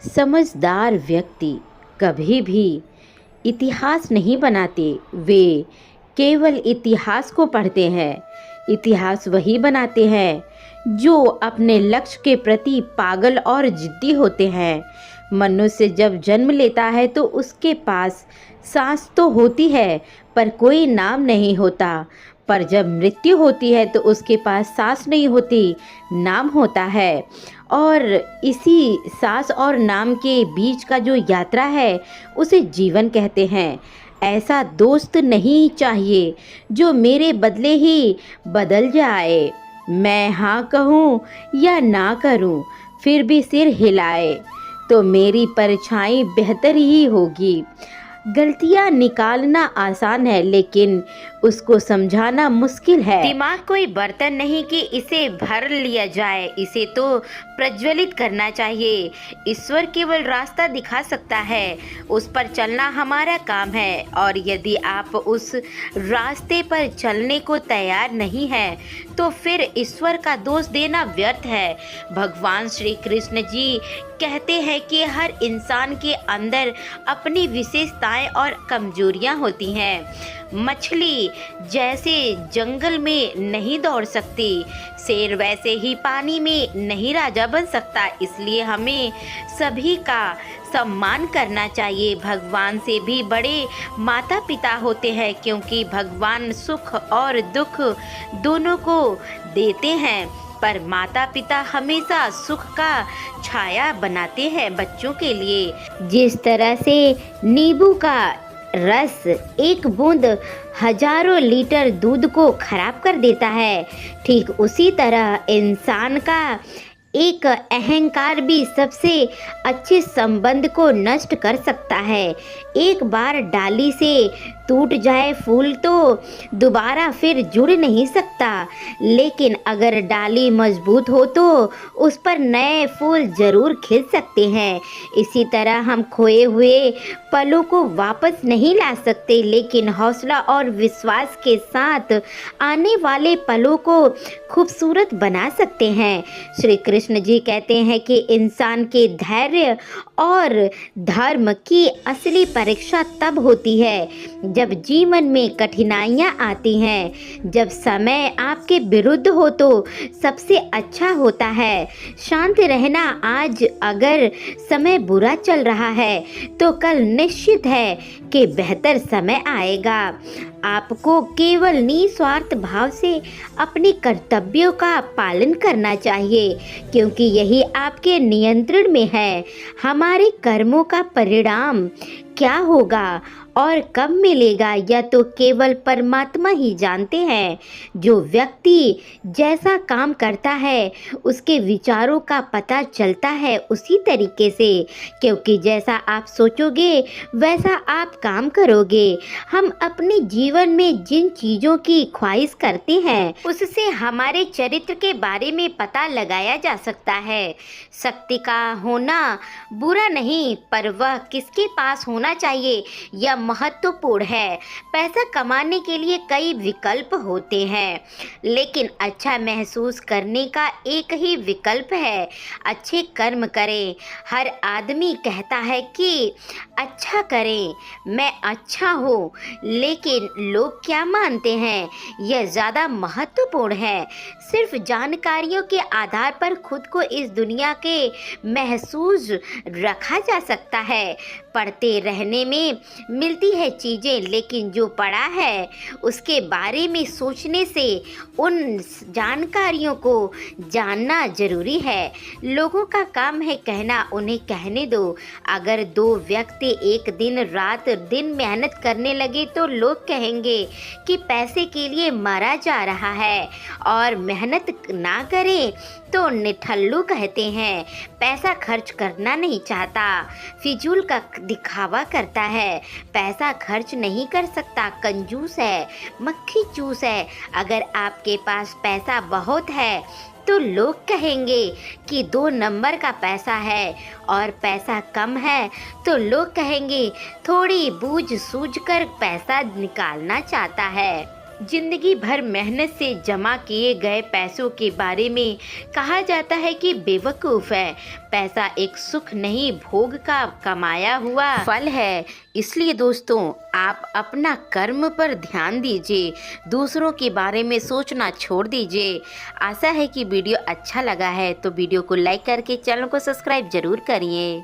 समझदार व्यक्ति कभी भी इतिहास नहीं बनाते, वे केवल इतिहास को पढ़ते हैं। इतिहास वही बनाते हैं जो अपने लक्ष्य के प्रति पागल और जिद्दी होते हैं। मनुष्य जब जन्म लेता है तो उसके पास सांस तो होती है पर कोई नाम नहीं होता, पर जब मृत्यु होती है तो उसके पास सांस नहीं होती, नाम होता है। और इसी सांस और नाम के बीच का जो यात्रा है उसे जीवन कहते हैं। ऐसा दोस्त नहीं चाहिए जो मेरे बदले ही बदल जाए। मैं हाँ कहूँ या ना करूँ फिर भी सिर हिलाए तो मेरी परछाई बेहतर ही होगी। गलतियाँ निकालना आसान है लेकिन उसको समझाना मुश्किल है। दिमाग कोई बर्तन नहीं कि इसे भर लिया जाए, इसे तो प्रज्वलित करना चाहिए। ईश्वर केवल रास्ता दिखा सकता है, उस पर चलना हमारा काम है। और यदि आप उस रास्ते पर चलने को तैयार नहीं हैं तो फिर ईश्वर का दोष देना व्यर्थ है। भगवान श्री कृष्ण जी कहते हैं कि हर इंसान के अंदर अपनी विशेषताएं और कमजोरियां होती हैं। मछली जैसे जंगल में नहीं दौड़ सकती, शेर वैसे ही पानी में नहीं राजा बन सकता। इसलिए हमें सभी का सम्मान करना चाहिए। भगवान से भी बड़े माता पिता होते हैं क्योंकि भगवान सुख और दुख दोनों को देते हैं, पर माता पिता हमेशा सुख का छाया बनाते हैं बच्चों के लिए। जिस तरह से नींबू का रस एक बूंद हजारों लीटर दूध को खराब कर देता है, ठीक उसी तरह इंसान का एक अहंकार भी सबसे अच्छे संबंध को नष्ट कर सकता है। एक बार डाली से टूट जाए फूल तो दोबारा फिर जुड़ नहीं सकता, लेकिन अगर डाली मजबूत हो तो उस पर नए फूल जरूर खिल सकते हैं। इसी तरह हम खोए हुए पलों को वापस नहीं ला सकते, लेकिन हौसला और विश्वास के साथ आने वाले पलों को खूबसूरत बना सकते हैं। श्री कृष्ण जी कहते हैं कि इंसान के धैर्य और धर्म की असली परीक्षा तब होती है जब जीवन में कठिनाइयाँ आती हैं। जब समय आपके विरुद्ध हो तो सबसे अच्छा होता है शांत रहना। आज अगर समय बुरा चल रहा है तो कल निश्चित है कि बेहतर समय आएगा। आपको केवल निस्वार्थ भाव से अपने कर्तव्यों का पालन करना चाहिए क्योंकि यही आपके नियंत्रण में है। हमारे कर्मों का परिणाम क्या होगा और कब मिलेगा यह तो केवल परमात्मा ही जानते हैं। जो व्यक्ति जैसा काम करता है उसके विचारों का पता चलता है उसी तरीके से, क्योंकि जैसा आप सोचोगे वैसा आप काम करोगे। हम अपने जीवन में जिन चीज़ों की ख्वाहिश करते हैं उससे हमारे चरित्र के बारे में पता लगाया जा सकता है। शक्ति का होना बुरा नहीं, पर वह किसके पास होना चाहिए यह महत्वपूर्ण है। पैसा कमाने के लिए कई विकल्प होते हैं, लेकिन अच्छा महसूस करने का एक ही विकल्प है, अच्छे कर्म करें। हर आदमी कहता है कि अच्छा करें, मैं अच्छा हूँ, लेकिन लोग क्या मानते हैं यह ज़्यादा महत्वपूर्ण है। सिर्फ जानकारियों के आधार पर खुद को इस दुनिया के महसूस रखा जा सकता है। पढ़ते रहने में मिलती है चीज़ें, लेकिन जो पढ़ा है उसके बारे में सोचने से उन जानकारियों को जानना ज़रूरी है। लोगों का काम है कहना, उन्हें कहने दो। अगर दो व्यक्ति एक दिन रात दिन मेहनत करने लगे तो लोग कहेंगे कि पैसे के लिए मरा जा रहा है, और मेहनत ना करें तो निठल्लू कहते हैं। पैसा खर्च करना नहीं चाहता, फिजूल का दिखावा करता है। पैसा खर्च नहीं कर सकता, कंजूस है, मक्खी चूस है। अगर आपके पास पैसा बहुत है तो लोग कहेंगे कि 2 नंबर का पैसा है, और पैसा कम है तो लोग कहेंगे थोड़ी बूझ सूझ कर पैसा निकालना चाहता है। जिंदगी भर मेहनत से जमा किए गए पैसों के बारे में कहा जाता है कि बेवकूफ़ है। पैसा एक सुख नहीं, भोग का कमाया हुआ फल है। इसलिए दोस्तों, आप अपना कर्म पर ध्यान दीजिए, दूसरों के बारे में सोचना छोड़ दीजिए। आशा है कि वीडियो अच्छा लगा है तो वीडियो को लाइक करके चैनल को सब्सक्राइब जरूर करिए।